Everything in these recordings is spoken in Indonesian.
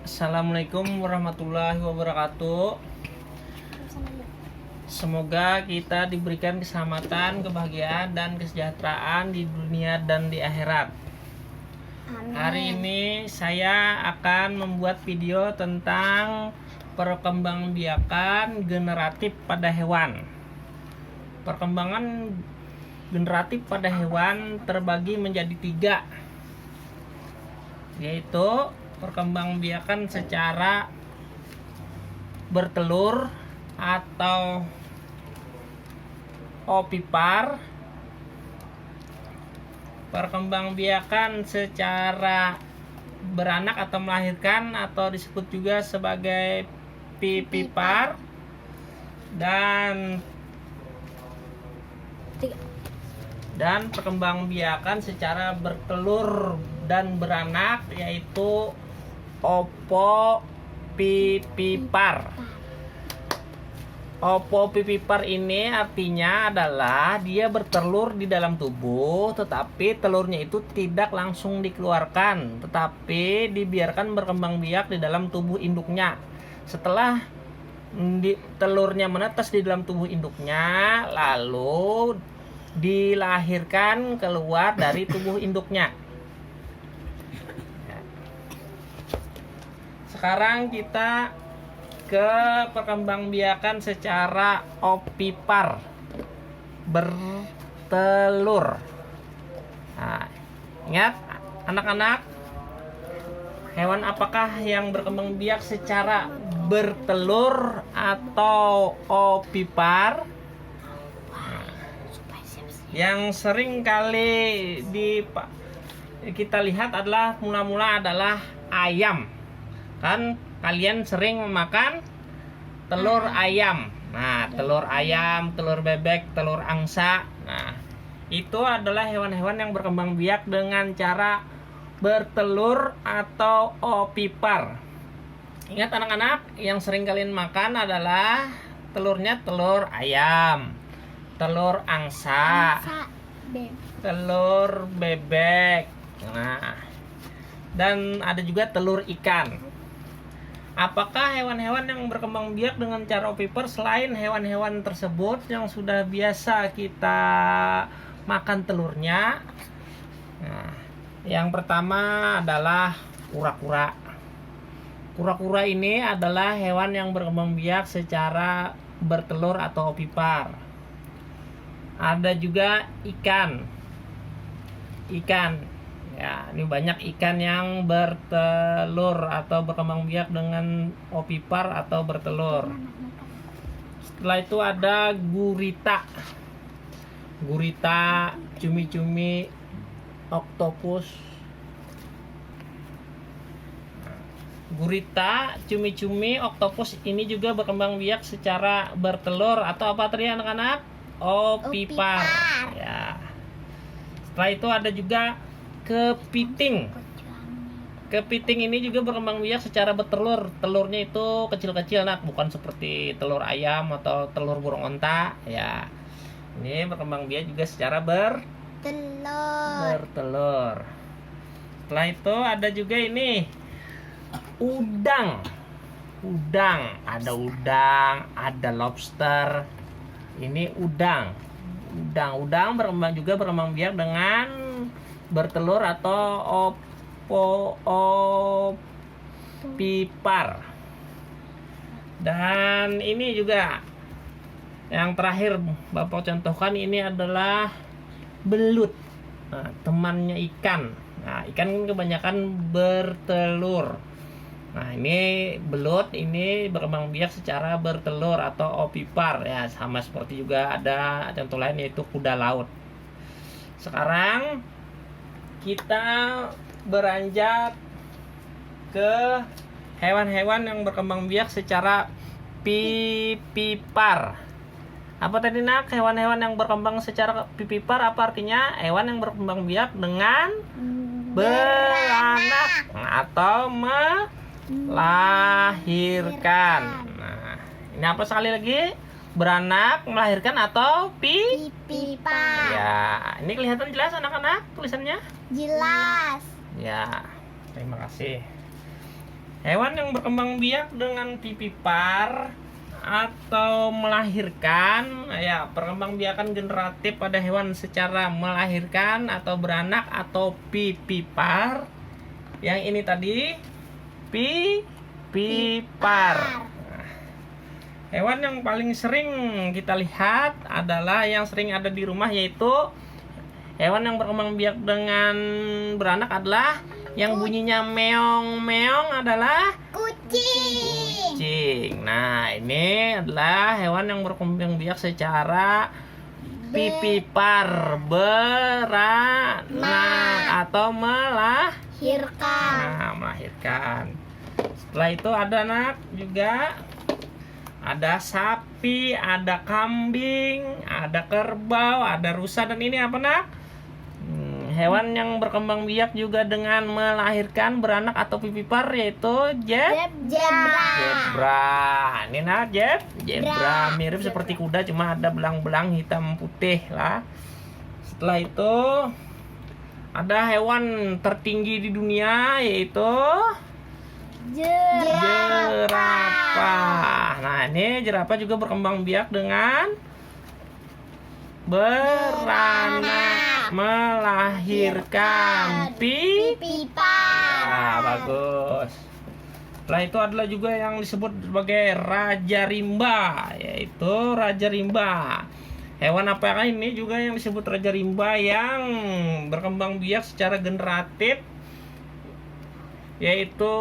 Assalamualaikum warahmatullahi wabarakatuh. Semoga kita diberikan keselamatan, kebahagiaan, dan kesejahteraan di dunia dan di akhirat. Amin. Hari ini saya akan membuat video tentang perkembangbiakan generatif pada hewan. Perkembangan generatif pada hewan terbagi menjadi 3, yaitu perkembangbiakan secara bertelur atau ovipar, perkembangbiakan secara beranak atau melahirkan atau disebut juga sebagai vivipar, dan perkembangbiakan secara bertelur dan beranak yaitu ovovivipar. Ovovivipar ini artinya adalah dia bertelur di dalam tubuh, tetapi telurnya itu tidak langsung dikeluarkan, tetapi dibiarkan berkembang biak di dalam tubuh induknya. Setelah telurnya menetas di dalam tubuh induknya, lalu dilahirkan keluar dari tubuh induknya. Sekarang kita ke perkembangbiakan secara ovipar, bertelur. Nah, ingat anak-anak, hewan apakah yang berkembang biak secara bertelur atau ovipar? Yang sering kali kita lihat adalah mula-mula adalah ayam. Kan kalian sering memakan telur ayam. Nah, telur ayam, telur bebek, telur angsa. Nah, itu adalah hewan-hewan yang berkembang biak dengan cara bertelur atau ovipar. Ingat anak-anak, yang sering kalian makan adalah telurnya telur ayam, telur angsa, telur bebek. Nah, dan ada juga telur ikan. Apakah hewan-hewan yang berkembang biak dengan cara ovipar selain hewan-hewan tersebut yang sudah biasa kita makan telurnya? Nah, yang pertama adalah kura-kura. Kura-kura ini adalah hewan yang berkembang biak secara bertelur atau ovipar. Ada juga ikan. Ya, ini banyak ikan yang bertelur atau berkembang biak dengan ovipar atau bertelur. Setelah itu ada gurita, cumi-cumi, oktopus. Gurita, cumi-cumi, oktopus ini juga berkembang biak secara bertelur atau apa tadi anak-anak? Ovipar. Ya. Setelah itu ada juga kepiting. Kepiting ini juga berkembang biak secara bertelur. Telurnya itu kecil-kecil, bukan seperti telur ayam atau telur burung onta. Ya, ini berkembang biak juga secara bertelur. Setelah itu ada juga ini udang. Ada lobster. Ini udang berkembang biak dengan bertelur atau ovipar. Dan ini juga yang terakhir Bapak contohkan, ini adalah belut. Nah, temannya ikan. Nah, ikan kebanyakan bertelur. Nah, ini belut ini berkembang biak secara bertelur atau ovipar. Ya, sama seperti juga ada contoh lain yaitu kuda laut. Sekarang kita beranjak ke hewan-hewan yang berkembang biak secara vivipar. Apa tadi hewan-hewan yang berkembang secara vivipar apa artinya? Hewan yang berkembang biak dengan beranak atau melahirkan. Nah, ini apa sekali lagi? Beranak, melahirkan atau vivipar. Ya, ini kelihatan jelas anak-anak tulisannya? Jelas. Ya, terima kasih. Hewan yang berkembang biak dengan pipipar atau melahirkan, ya, perkembangbiakan generatif pada hewan secara melahirkan atau beranak atau pipipar. Yang ini tadi pipipar. Nah, hewan yang paling sering kita lihat adalah yang sering ada di rumah, yaitu hewan yang berkembang biak dengan beranak adalah yang bunyinya meong-meong adalah kucing. Nah, ini adalah hewan yang berkembang biak secara pipipar, beranak atau melahirkan. Setelah itu ada juga ada sapi, ada kambing, ada kerbau, ada rusa, dan ini apa nak? Hewan yang berkembang biak juga dengan melahirkan, beranak atau pipipar, yaitu zebra. Ini nah zebra mirip seperti kuda, cuma ada belang-belang hitam putih lah. Setelah itu ada hewan tertinggi di dunia, yaitu jerapah. Nah, ini jerapah juga berkembang biak dengan beranak, melahirkan pipipar. Nah, bagus. Setelah itu adalah juga yang disebut sebagai raja rimba, yaitu raja rimba. Hewan apakah ini juga yang disebut raja rimba yang berkembang biak secara generatif, yaitu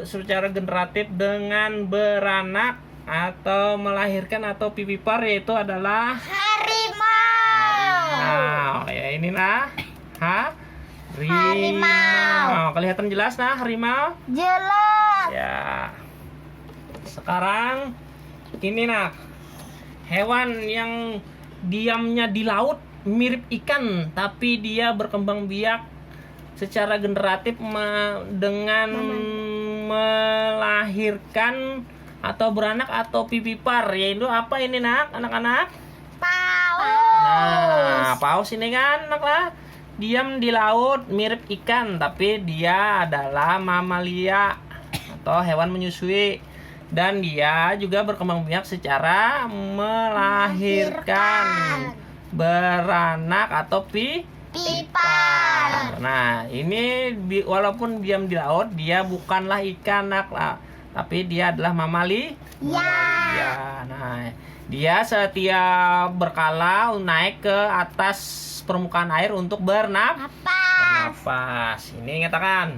secara generatif dengan beranak atau melahirkan atau pipipar, yaitu adalah harimau. Ya ini nah, harimau. Kelihatan jelas nah harimau? Jelas. Ya. Sekarang ini nah, hewan yang diamnya di laut mirip ikan, tapi dia berkembang biak secara generatif dengan melahirkan atau beranak atau pipipar, yaitu apa ini nak, anak-anak? Paus. Nah, paus ini kan anak lah, diam di laut mirip ikan, tapi dia adalah mamalia atau hewan menyusui, dan dia juga berkembang biak secara melahirkan, beranak atau pipipar. Nah, ini walaupun diam di laut, dia bukanlah ikan nak lah, tapi dia adalah mamalia. Nah, dia setiap berkala naik ke atas permukaan air untuk bernafas. Ini ingatlah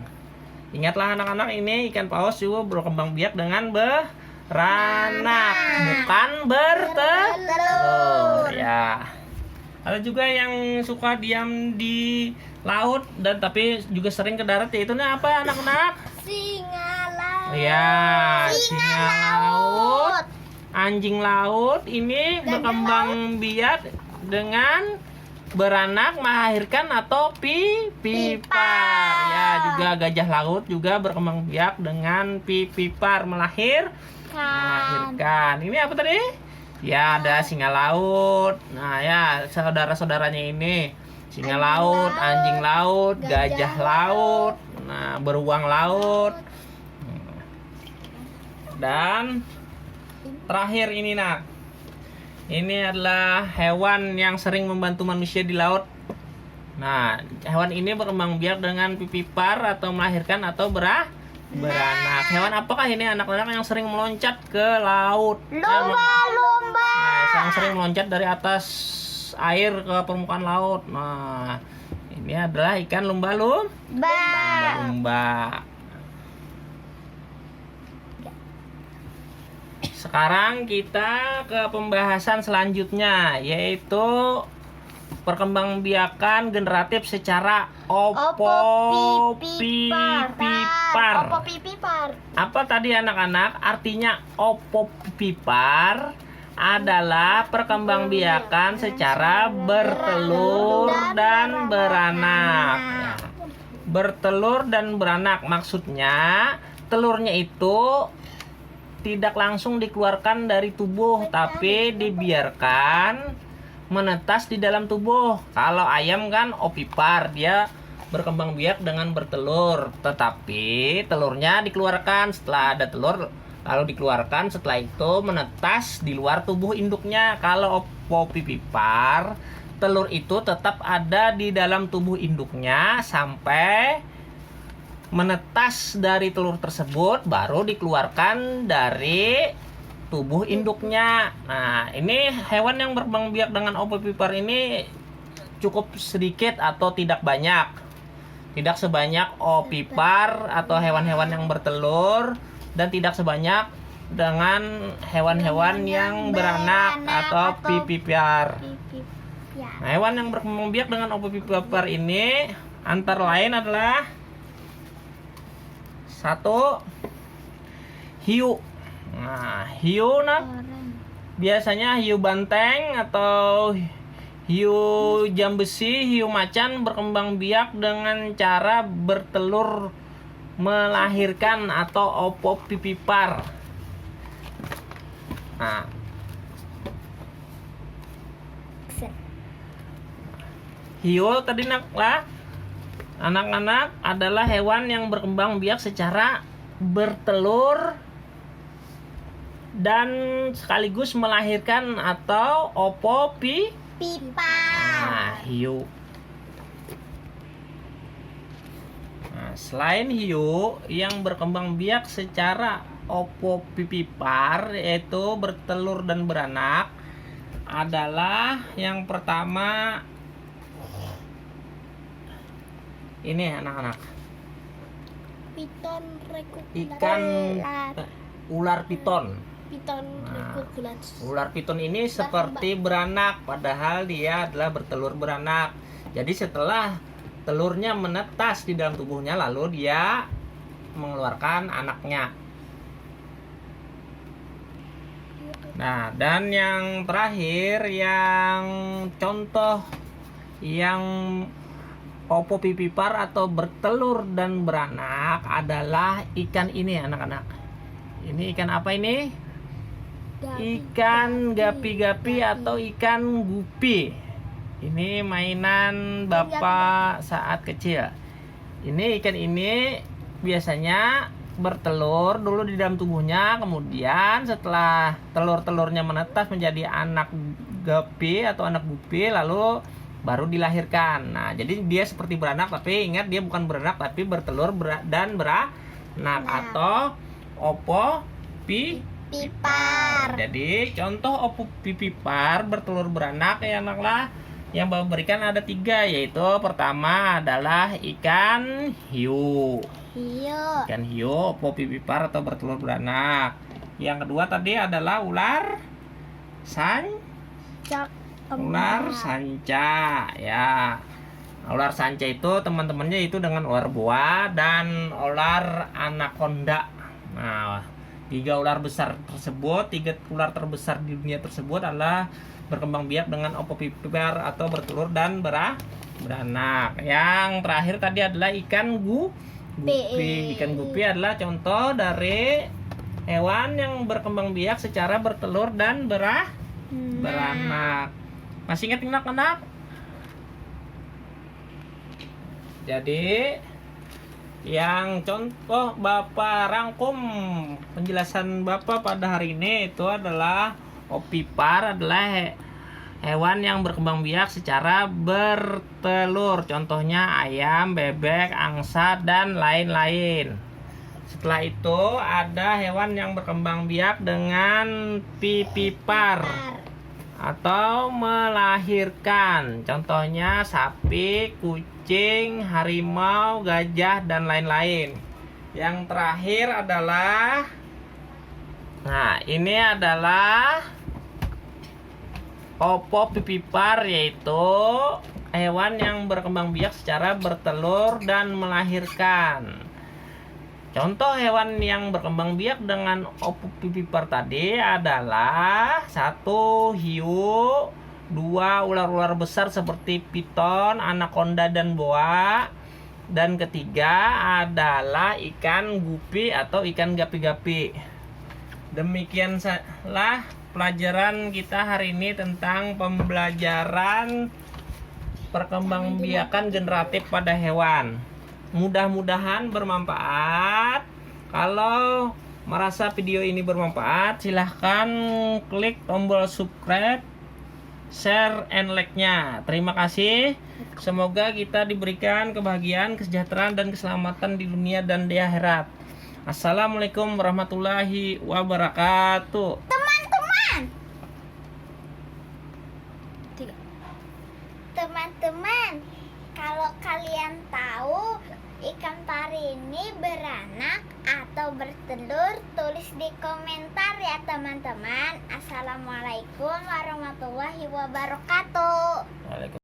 anak-anak, ini ikan paus juga berkembang biak dengan beranak, bukan bertelur. Ya. Ada juga yang suka diam di laut dan tapi juga sering ke darat, yaitu apa anak-anak? Singa laut. Ya, singa laut, anjing laut ini berkembang biak dengan beranak, melahirkan atau pipipar. Ya, juga gajah laut juga berkembang biak dengan pipipar, melahirkan. Ini apa tadi? Ya, ada singa laut. Nah, ya, saudara-saudaranya ini singa laut, anjing laut, gajah laut, nah, beruang laut. Dan terakhir ini nak, ini adalah hewan yang sering membantu manusia di laut. Nah, hewan ini berkembang biak dengan pipipar atau melahirkan atau beranak. Hewan apakah ini anak-anak yang sering meloncat ke laut? Lumba-lumba. Nah, yang sering meloncat dari atas air ke permukaan laut. Nah, ini adalah ikan lumba-lumba. Sekarang kita ke pembahasan selanjutnya, yaitu perkembangbiakan generatif secara opopipipar. Apa tadi anak-anak? Artinya opopipipar adalah perkembangbiakan secara bertelur dan beranak. Bertelur dan beranak maksudnya telurnya itu tidak langsung dikeluarkan dari tubuh, tapi dibiarkan menetas di dalam tubuh. Kalau ayam kan opipar, dia berkembang biak dengan bertelur, tetapi telurnya dikeluarkan setelah ada telur, lalu dikeluarkan setelah itu menetas di luar tubuh induknya. Kalau opopipipar, telur itu tetap ada di dalam tubuh induknya sampai menetas dari telur tersebut, baru dikeluarkan dari tubuh induknya. Nah, ini hewan yang berkembang biak dengan opopipar ini cukup sedikit atau tidak banyak. Tidak sebanyak opipar atau hewan-hewan yang bertelur, dan tidak sebanyak dengan hewan-hewan yang beranak atau pipipar. Nah, hewan yang berkembang biak dengan opopipar ini antara lain adalah satu, hiu. Nah, hiu biasanya hiu banteng atau hiu jam besi, hiu macan berkembang biak dengan cara bertelur melahirkan atau opopipar. Nah, hiu tadi anak-anak adalah hewan yang berkembang biak secara bertelur dan sekaligus melahirkan atau pipa. Nah, hiu. Nah, selain hiu yang berkembang biak secara opopipar, yaitu bertelur dan beranak, adalah yang pertama ini anak-anak, Piton ikan ular piton. Piton Nah, recugulans. ular piton ini seperti beranak, padahal dia adalah bertelur beranak. Jadi setelah telurnya menetas di dalam tubuhnya, lalu dia mengeluarkan anaknya. Nah, dan yang terakhir, yang contoh yang opopipar atau bertelur dan beranak adalah ikan ini anak-anak. Ini ikan apa ini? Ikan gapi-gapi atau ikan gupi. Ini mainan Bapak saat kecil. Ini ikan ini biasanya bertelur dulu di dalam tubuhnya, kemudian setelah telur-telurnya menetas menjadi anak gapi atau anak gupi, lalu baru dilahirkan. Nah, jadi dia seperti beranak, tapi ingat dia bukan beranak tapi bertelur dan beranak atau opopipar. Jadi contoh opopipar bertelur beranak ya anaklah, yang Bapak berikan ada 3, yaitu pertama adalah ikan hiu. Ikan hiu opopipar atau bertelur beranak. Yang kedua tadi adalah ular sanca ya. Ular sanca itu teman-temannya itu dengan ular boa dan ular anaconda. Nah, 3 ular besar tersebut, 3 ular terbesar di dunia tersebut adalah berkembang biak dengan opopipar atau bertelur dan beranak. Yang terakhir tadi adalah ikan gupi. Ikan gupi adalah contoh dari hewan yang berkembang biak secara bertelur dan beranak. Masih ingat anak-anak? Jadi yang contoh Bapak rangkum penjelasan Bapak pada hari ini itu adalah opipar adalah hewan yang berkembang biak secara bertelur. Contohnya ayam, bebek, angsa, dan lain-lain. Setelah itu ada hewan yang berkembang biak dengan pipipar atau melahirkan. Contohnya sapi, kucing, harimau, gajah, dan lain-lain. Yang terakhir adalah, nah ini adalah opopipar, yaitu hewan yang berkembang biak secara bertelur dan melahirkan. Contoh hewan yang berkembang biak dengan opopipar tadi adalah 1 hiu, 2 ular-ular besar seperti piton, anaconda, dan boa, dan ketiga adalah ikan gupi atau ikan gapi-gapi. Demikianlah pelajaran kita hari ini tentang pembelajaran perkembangbiakan generatif pada hewan. Mudah-mudahan bermanfaat. Kalau merasa video ini bermanfaat, silahkan klik tombol subscribe, share, and like-nya. Terima kasih. Semoga kita diberikan kebahagiaan, kesejahteraan, dan keselamatan di dunia dan di akhirat. Assalamualaikum warahmatullahi wabarakatuh. Teman-teman, kalau kalian tahu ikan pari ini beranak atau bertelur, tulis di komentar ya teman-teman. Assalamualaikum warahmatullahi wabarakatuh. Waalaikumsalam.